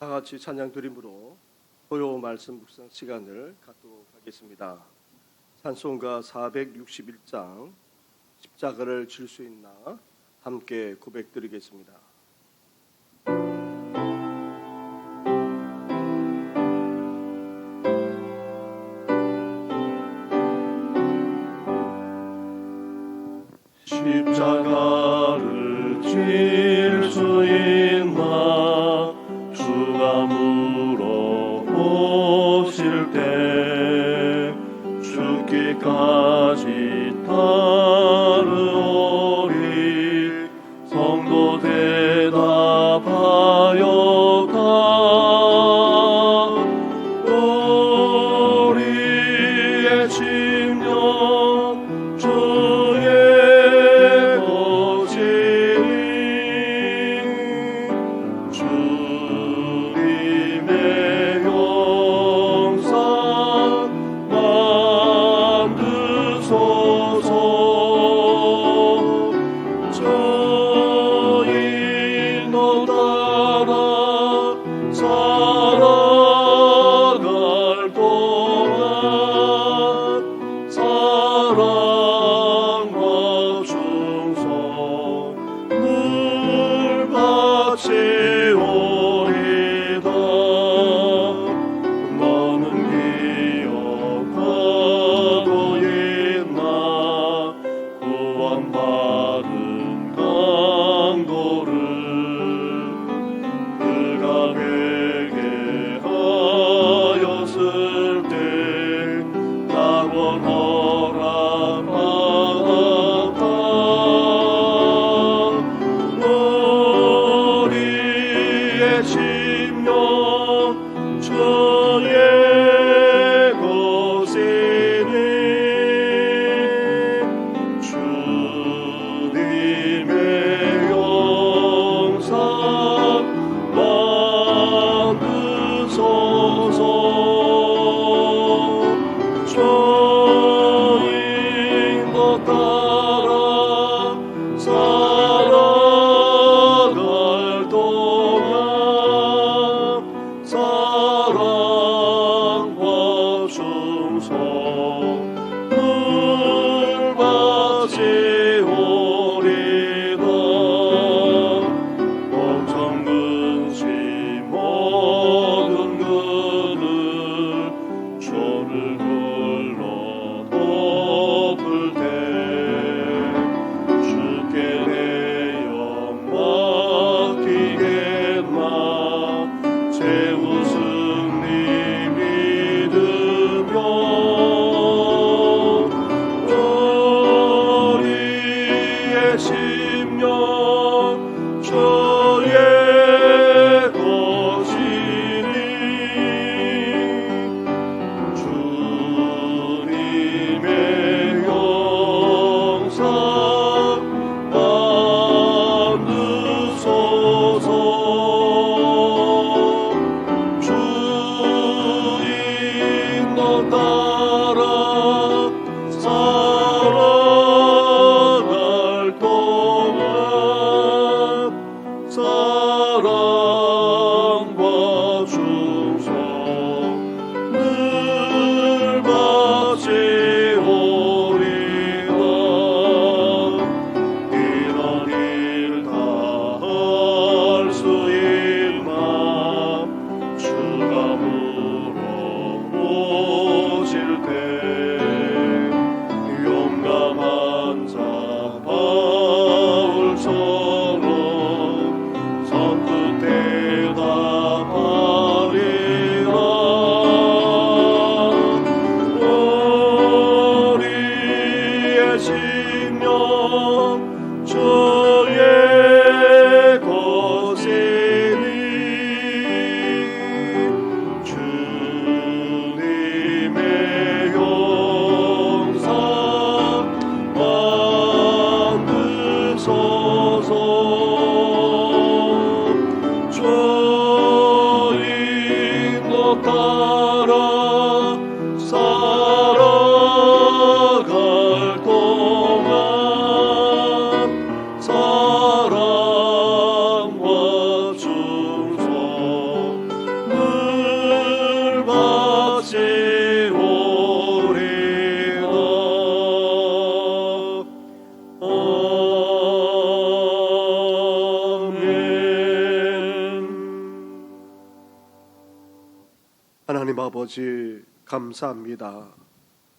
다 같이 찬양 드림으로 토요 말씀 묵상 시간을 갖도록 하겠습니다. 찬송가 461장 십자가를 질 수 있나 함께 고백드리겠습니다. 십자가를 질 수 있나 주가 물어보실 때 죽기까지 따르오리. 성도 대답하여가 우리의 심령 주의 주님의 영상 만드소서. 저희 너 따라 살아갈 동안 사랑과 충성을 바치오리다. 너는 기억하고 있나 구원받은 강도를. 그가 베게 하였을 때 낙원 허락받았다. 우리의 심령 주의 것이니 주님의 영상 만드소서. 저희 너 따라 살아갈 동안 사랑과 충성을 바치오리다. 엄청 근심 모든 그들 조를 흘러 덮을 때 주께 내 영 맡기겠나. 최우승 네 믿으며 우리의 심령 주의 것이니 주님의 영상 만드소서. 주인 너 따라 살아갈 동안 하나님 아버지 감사합니다.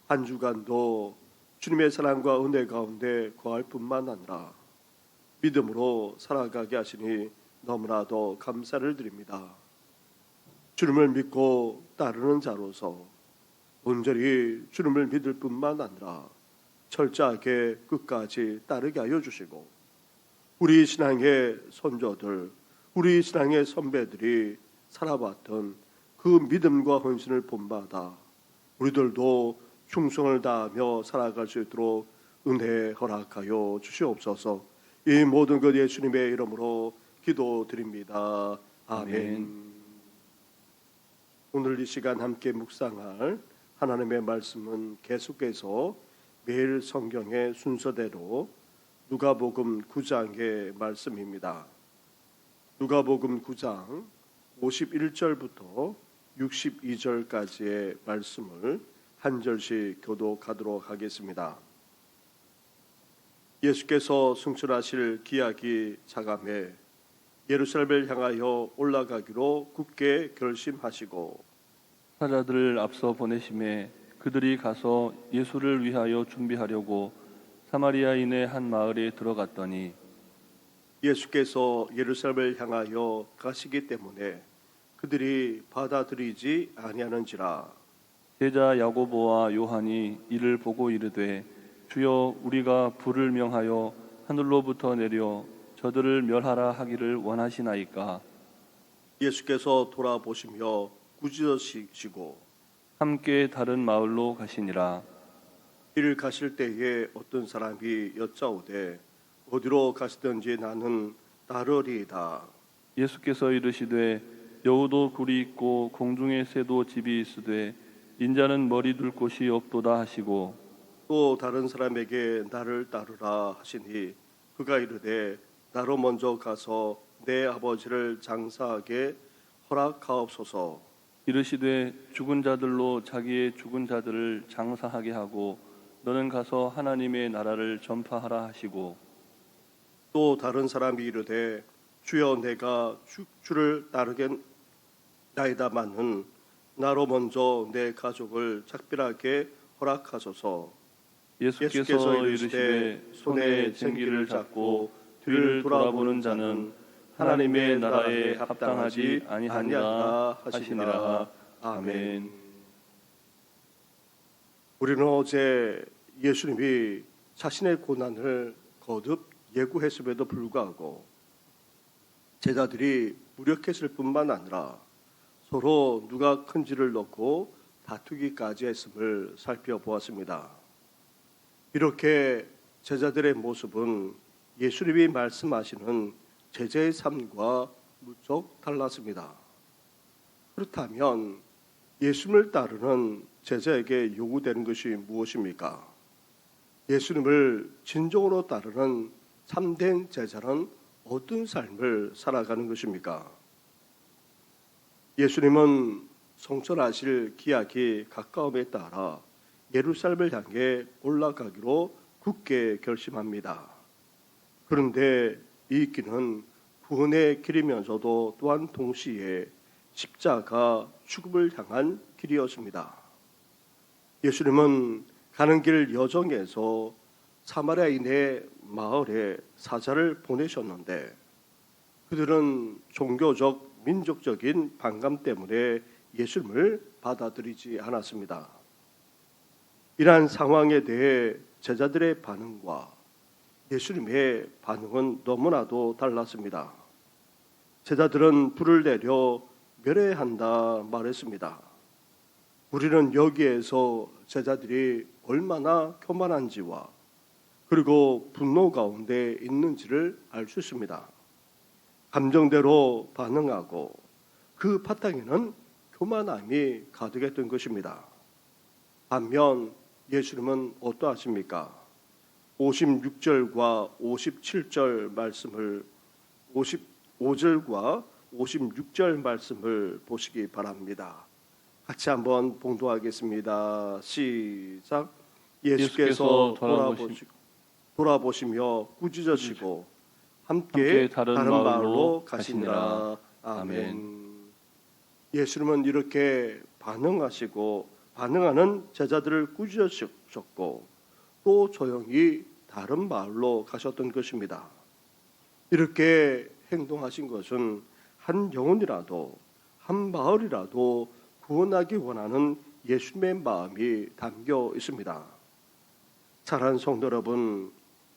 한 주간도 주님의 사랑과 은혜 가운데 거할 뿐만 아니라 믿음으로 살아가게 하시니 너무나도 감사를 드립니다. 주님을 믿고 따르는 자로서 온전히 주님을 믿을 뿐만 아니라 철저하게 끝까지 따르게 하여 주시고, 우리 신앙의 선조들, 우리 신앙의 선배들이 살아왔던 그 믿음과 헌신을 본받아 우리들도 충성을 다하며 살아갈 수 있도록 은혜 허락하여 주시옵소서. 이 모든 것 예수님의 이름으로 기도드립니다. 아멘. 오늘 이 시간 함께 묵상할 하나님의 말씀은 계속해서 매일 성경의 순서대로 누가복음 9장의 말씀입니다. 누가복음 9장 51절부터 62절까지의 말씀을 한 절씩 교독하도록 하겠습니다. 예수께서 승천하실 기약이 차감해 예루살렘을 향하여 올라가기로 굳게 결심하시고 사자들을 앞서 보내심에 그들이 가서 예수를 위하여 준비하려고 사마리아인의 한 마을에 들어갔더니 예수께서 예루살렘을 향하여 가시기 때문에 그들이 받아들이지 아니하는지라. 제자 야고보와 요한이 이를 보고 이르되 주여, 우리가 불을 명하여 하늘로부터 내려 저들을 멸하라 하기를 원하시나이까. 예수께서 돌아보시며 꾸짖으시고 함께 다른 마을로 가시니라. 길 가실 때에 어떤 사람이 여짜오되 어디로 가시든지 나는 따르리이다. 예수께서 이르시되 여우도 굴이 있고 공중의 새도 집이 있으되 인자는 머리 둘 곳이 없도다 하시고, 또 다른 사람에게 나를 따르라 하시니 그가 이르되 나로 먼저 가서 내 아버지를 장사하게 허락하옵소서. 이르시되 죽은 자들로 자기의 죽은 자들을 장사하게 하고 너는 가서 하나님의 나라를 전파하라 하시고, 또 다른 사람이 이르되 주여, 내가 주를 따르겠나이다마는 나로 먼저 내 가족을 작별하게 허락하소서. 예수께서 이르시되 손에 쟁기를 잡고 뒤를 돌아보는 자는 하나님의 나라에 합당하지 아니하니라 하시니라. 아멘. 우리는 어제 예수님이 자신의 고난을 거듭 예고했음에도 불구하고 제자들이 무력했을 뿐만 아니라 서로 누가 큰지를 놓고 다투기까지 했음을 살펴보았습니다. 이렇게 제자들의 모습은 예수님이 말씀하시는 제자의 삶과 무척 달랐습니다. 그렇다면 예수님을 따르는 제자에게 요구되는 것이 무엇입니까? 예수님을 진정으로 따르는 참된 제자는 어떤 삶을 살아가는 것입니까? 예수님은 성천하실 기약이 가까움에 따라 예루살렘을 향해 올라가기로 굳게 결심합니다. 그런데 이 길은 구원의 길이면서도 또한 동시에 십자가 죽음을 향한 길이었습니다. 예수님은 가는 길 여정에서 사마리아인의 마을에 사자를 보내셨는데 그들은 종교적, 민족적인 반감 때문에 예수님을 받아들이지 않았습니다. 이러한 상황에 대해 제자들의 반응과 예수님의 반응은 너무나도 달랐습니다. 제자들은 불을 내려 멸해한다 말했습니다. 우리는 여기에서 제자들이 얼마나 교만한지와 그리고 분노 가운데 있는지를 알 수 있습니다. 감정대로 반응하고 그 바탕에는 교만함이 가득했던 것입니다. 반면 예수님은 어떠하십니까? 56절과 57절 말씀을 55절과 56절 말씀을 보시기 바랍니다. 같이 한번 봉독하겠습니다. 시작. 예수께서 돌아보시며 꾸짖으시고 함께 다른 마을로 가시니라. 아멘. 예수님은 이렇게 반응하는 제자들을 꾸짖으셨고 또 조용히 다른 마을로 가셨던 것입니다. 이렇게 행동하신 것은 한 영혼이라도 한 마을이라도 구원하기 원하는 예수님의 마음이 담겨 있습니다. 사랑하는 성도 여러분,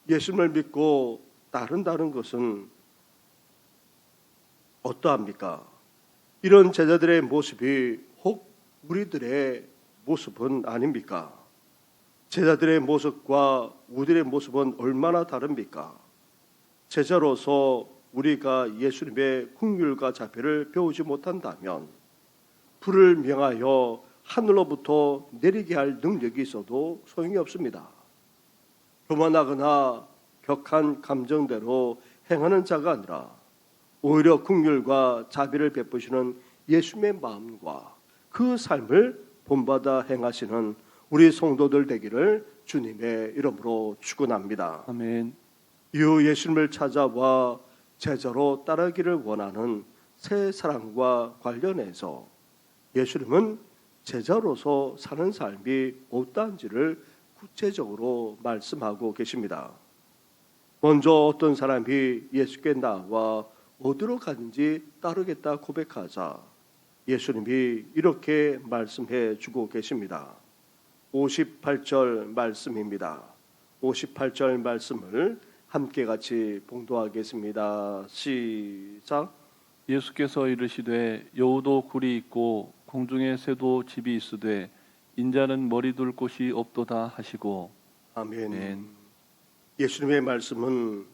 예수님을 믿고 따른다는 것은 어떠합니까? 이런 제자들의 모습이 혹 우리들의 모습은 아닙니까? 제자들의 모습과 우리들의 모습은 얼마나 다릅니까? 제자로서 우리가 예수님의 긍휼과 자비를 배우지 못한다면 불을 명하여 하늘로부터 내리게 할 능력이 있어도 소용이 없습니다. 교만하거나 격한 감정대로 행하는 자가 아니라 오히려 긍휼과 자비를 베푸시는 예수님의 마음과 그 삶을 본받아 행하시는 우리 성도들 되기를 주님의 이름으로 축원합니다. 아멘. 이후 예수님을 찾아와 제자로 따르기를 원하는 새 사람과 관련해서 예수님은 제자로서 사는 삶이 어떠한지를 구체적으로 말씀하고 계십니다. 먼저 어떤 사람이 예수께 나와 어디로 가는지 따르겠다 고백하자 예수님이 이렇게 말씀해 주고 계십니다. 58절 말씀입니다. 58절 말씀을 함께 같이 봉독하겠습니다. 시작. 예수께서 이르시되 여우도 굴이 있고 공중에 새도 집이 있으되 인자는 머리 둘 곳이 없도다 하시고. 아멘. 아멘. 예수님의 말씀은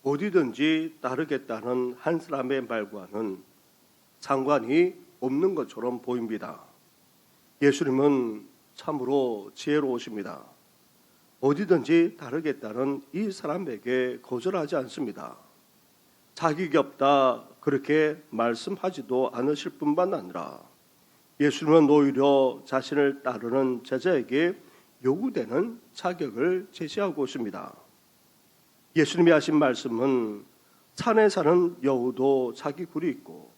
어디든지 따르겠다는 한 사람의 말과는 상관이 없는 것처럼 보입니다. 예수님은 참으로 지혜로우십니다. 어디든지 따르겠다는 이 사람에게 거절하지 않습니다. 자격이 없다 그렇게 말씀하지도 않으실 뿐만 아니라 예수님은 오히려 자신을 따르는 제자에게 요구되는 자격을 제시하고 있습니다. 예수님이 하신 말씀은 산에 사는 여우도 자기 굴이 있고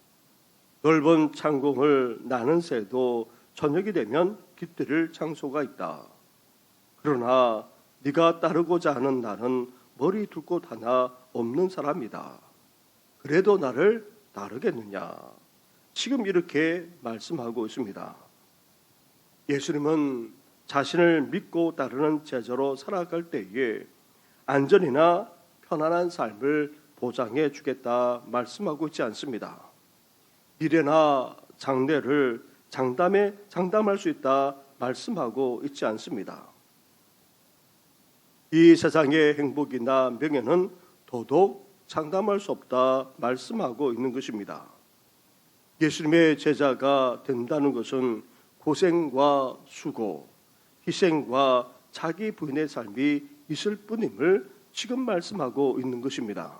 넓은 창공을 나는 새도 저녁이 되면 깃들일 장소가 있다. 그러나 네가 따르고자 하는 나는 머리 둘 곳 하나 없는 사람이다. 그래도 나를 따르겠느냐? 지금 이렇게 말씀하고 있습니다. 예수님은 자신을 믿고 따르는 제자로 살아갈 때에 안전이나 편안한 삶을 보장해 주겠다 말씀하고 있지 않습니다. 미래나 장래를 장담할 수 있다 말씀하고 있지 않습니다. 이 세상의 행복이나 명예는 더더욱 장담할 수 없다 말씀하고 있는 것입니다. 예수님의 제자가 된다는 것은 고생과 수고, 희생과 자기 부인의 삶이 있을 뿐임을 지금 말씀하고 있는 것입니다.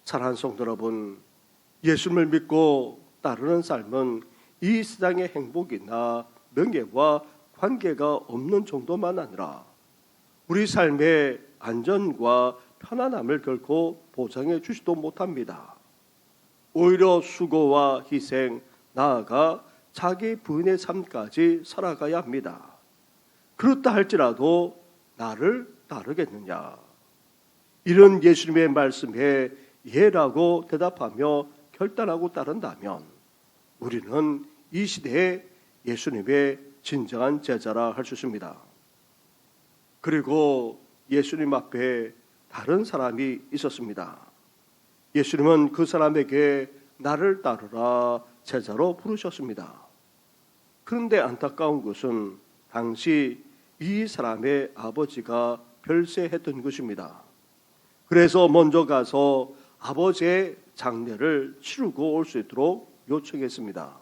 사랑하는 성도 여러분, 예수님을 믿고 따르는 삶은 이 세상의 행복이나 명예와 관계가 없는 정도만 아니라 우리 삶의 안전과 편안함을 결코 보장해 주지도 못합니다. 오히려 수고와 희생, 나아가 자기 부인의 삶까지 살아가야 합니다. 그렇다 할지라도 나를 따르겠느냐? 이런 예수님의 말씀에 예라고 대답하며 결단하고 따른다면 우리는 이 시대에 예수님의 진정한 제자라 할 수 있습니다. 그리고 예수님 앞에 다른 사람이 있었습니다. 예수님은 그 사람에게 나를 따르라 제자로 부르셨습니다. 그런데 안타까운 것은 당시 이 사람의 아버지가 별세했던 것입니다. 그래서 먼저 가서 아버지의 장례를 치르고 올 수 있도록 요청했습니다.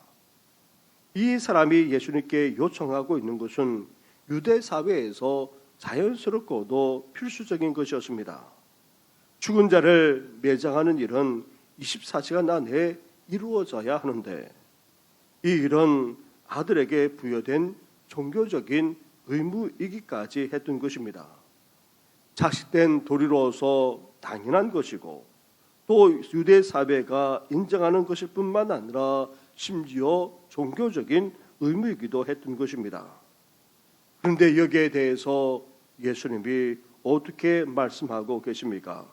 이 사람이 예수님께 요청하고 있는 것은 유대 사회에서 자연스럽고도 필수적인 것이었습니다. 죽은 자를 매장하는 일은 24시간 안에 이루어져야 하는데 이 일은 아들에게 부여된 종교적인 의무이기까지 했던 것입니다. 자식된 도리로서 당연한 것이고 또 유대 사회가 인정하는 것일 뿐만 아니라 심지어 종교적인 의무이기도 했던 것입니다. 그런데 여기에 대해서 예수님이 어떻게 말씀하고 계십니까?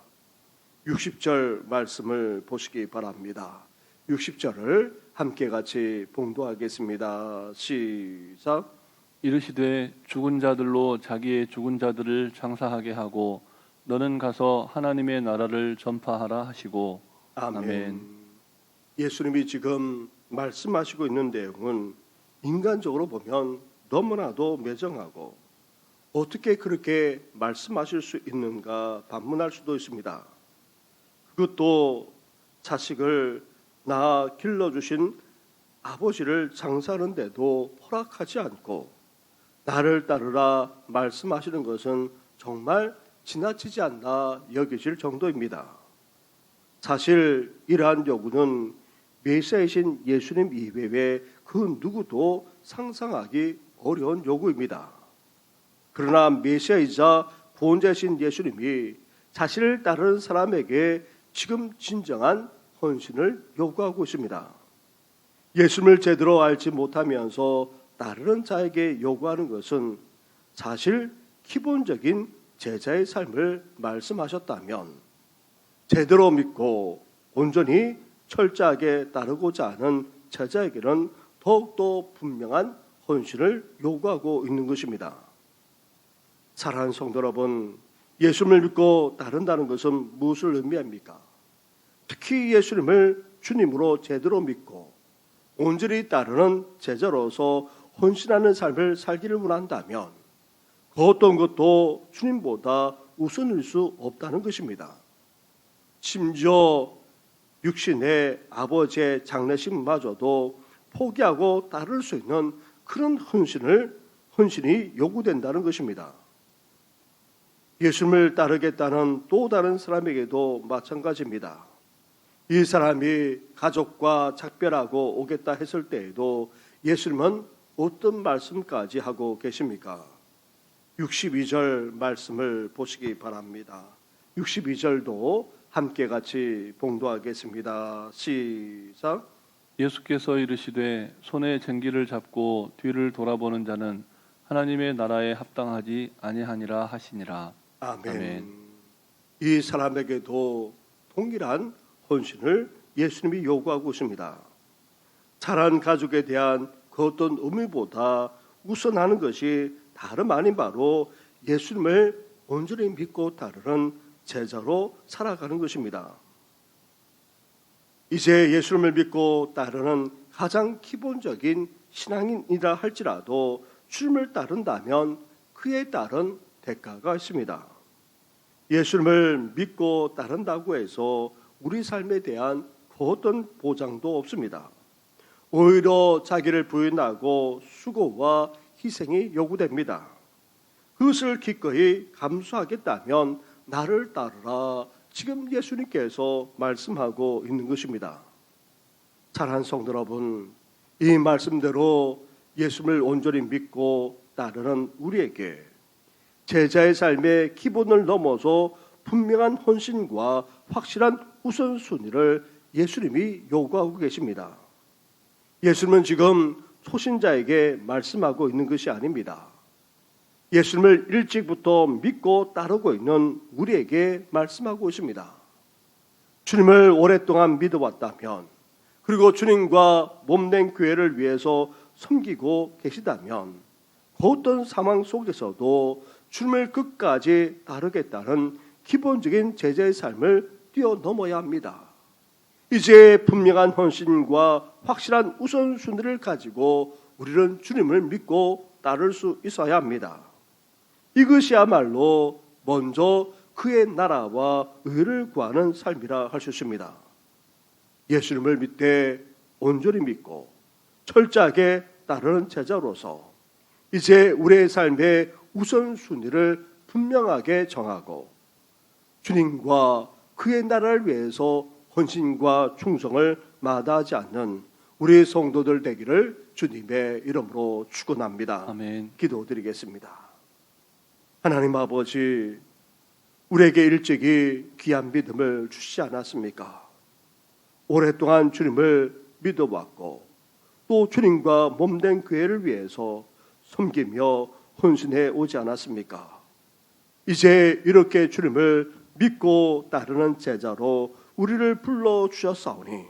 60절 말씀을 보시기 바랍니다. 60절을 함께 같이 봉독하겠습니다. 시작. 이르시되 죽은 자들로 자기의 죽은 자들을 장사하게 하고 너는 가서 하나님의 나라를 전파하라 하시고. 아멘. 아멘. 예수님이 지금 말씀하시고 있는 내용은 인간적으로 보면 너무나도 매정하고 어떻게 그렇게 말씀하실 수 있는가 반문할 수도 있습니다. 그것도 자식을 낳아 길러주신 아버지를 장사하는데도 허락하지 않고 나를 따르라 말씀하시는 것은 정말 지나치지 않나 여겨질 정도입니다. 사실 이러한 요구는 메시아이신 예수님 이외에 그 누구도 상상하기 어려운 요구입니다. 그러나 메시아이자 구원자이신 예수님이 자신을 따르는 사람에게 지금 진정한 헌신을 요구하고 있습니다. 예수님을 제대로 알지 못하면서 따르는 자에게 요구하는 것은 사실 기본적인 제자의 삶을 말씀하셨다면 제대로 믿고 온전히 철저하게 따르고자 하는 제자에게는 더욱더 분명한 헌신을 요구하고 있는 것입니다. 사랑하는 성도 여러분, 예수님을 믿고 따른다는 것은 무엇을 의미합니까? 특히 예수님을 주님으로 제대로 믿고 온전히 따르는 제자로서 헌신하는 삶을 살기를 원한다면 그 어떤 것도 주님보다 우선일 수 없다는 것입니다. 심지어 육신의 아버지의 장례식마저도 포기하고 따를 수 있는 그런 헌신이 요구된다는 것입니다. 예수님을 따르겠다는 또 다른 사람에게도 마찬가지입니다. 이 사람이 가족과 작별하고 오겠다 했을 때에도 예수님은 어떤 말씀까지 하고 계십니까? 62절 말씀을 보시기 바랍니다. 62절도 함께 같이 봉독하겠습니다. 시작. 예수께서 이르시되 손에 쟁기를 잡고 뒤를 돌아보는 자는 하나님의 나라에 합당하지 아니하니라 하시니라. 아멘. 아멘. 이 사람에게도 동일한 헌신을 예수님이 요구하고 있습니다. 자란 가족에 대한 그 어떤 의미보다 우선하는 것이 다름 아닌 바로 예수님을 온전히 믿고 따르는 제자로 살아가는 것입니다. 이제 예수님을 믿고 따르는 가장 기본적인 신앙인이라 할지라도 주님을 따른다면 그에 따른 대가가 있습니다. 예수님을 믿고 따른다고 해서 우리 삶에 대한 그 어떤 보장도 없습니다. 오히려 자기를 부인하고 수고와 희생이 요구됩니다. 그것을 기꺼이 감수하겠다면 나를 따르라, 지금 예수님께서 말씀하고 있는 것입니다. 사랑하는 성도 여러분, 이 말씀대로 예수님을 온전히 믿고 따르는 우리에게 제자의 삶의 기본을 넘어서 분명한 헌신과 확실한 우선순위를 예수님이 요구하고 계십니다. 예수님은 지금 소신자에게 말씀하고 있는 것이 아닙니다. 예수님을 일찍부터 믿고 따르고 있는 우리에게 말씀하고 있습니다. 주님을 오랫동안 믿어왔다면, 그리고 주님과 몸된 교회를 위해서 섬기고 계시다면 그 어떤 상황 속에서도 주님을 끝까지 따르겠다는 기본적인 제자의 삶을 뛰어넘어야 합니다. 이제 분명한 헌신과 확실한 우선순위를 가지고 우리는 주님을 믿고 따를 수 있어야 합니다. 이것이야말로 먼저 그의 나라와 의를 구하는 삶이라 할 수 있습니다. 예수님을 믿되 온전히 믿고 철저하게 따르는 제자로서 이제 우리의 삶의 우선순위를 분명하게 정하고 주님과 그의 나라를 위해서 헌신과 충성을 마다하지 않는 우리 성도들 되기를 주님의 이름으로 축원합니다. 아멘. 기도드리겠습니다. 하나님 아버지, 우리에게 일찍이 귀한 믿음을 주시지 않았습니까? 오랫동안 주님을 믿어왔고 또 주님과 몸된 교회를 위해서 섬기며 헌신해 오지 않았습니까? 이제 이렇게 주님을 믿고 따르는 제자로 우리를 불러주셨사오니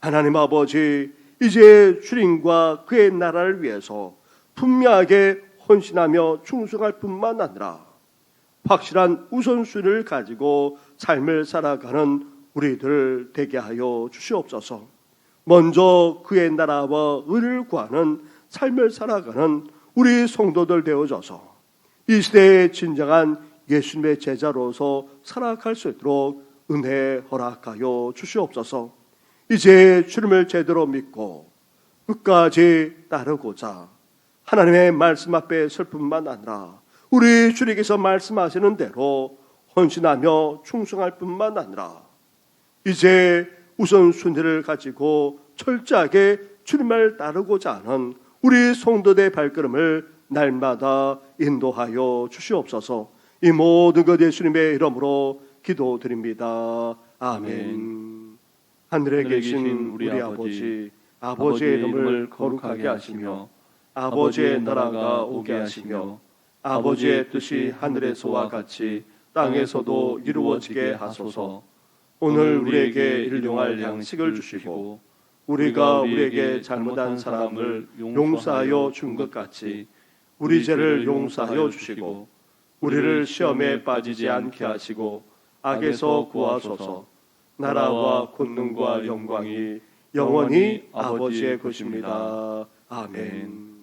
하나님 아버지, 이제 주님과 그의 나라를 위해서 분명하게 헌신하며 충성할 뿐만 아니라 확실한 우선순위를 가지고 삶을 살아가는 우리들 되게 하여 주시옵소서. 먼저 그의 나라와 의를 구하는 삶을 살아가는 우리 성도들 되어져서 이 시대의 진정한 예수님의 제자로서 살아갈 수 있도록 은혜 허락하여 주시옵소서. 이제 주님을 제대로 믿고 끝까지 따르고자 하나님의 말씀 앞에 설 뿐만 아니라 우리 주님께서 말씀하시는 대로 헌신하며 충성할 뿐만 아니라 이제 우선순위를 가지고 철저하게 주님을 따르고자 하는 우리 성도들의 발걸음을 날마다 인도하여 주시옵소서. 이 모든 것 예수님의 이름으로 기도드립니다. 아멘. 하늘에 계신 우리 아버지, 아버지의 이름을 거룩하게 하시며 아버지의 나라가 오게 하시며 아버지의 뜻이 하늘에서와 같이 땅에서도 이루어지게 하소서. 오늘 우리에게 일용할 양식을 주시고 우리가 우리에게 잘못한 사람을 용서하여 준 것 같이 우리 죄를 용서하여 주시고 우리를 시험에 빠지지 않게 하시고 악에서 구하소서. 나라와 권능과 영광이 영원히 아버지의 것입니다. 아멘.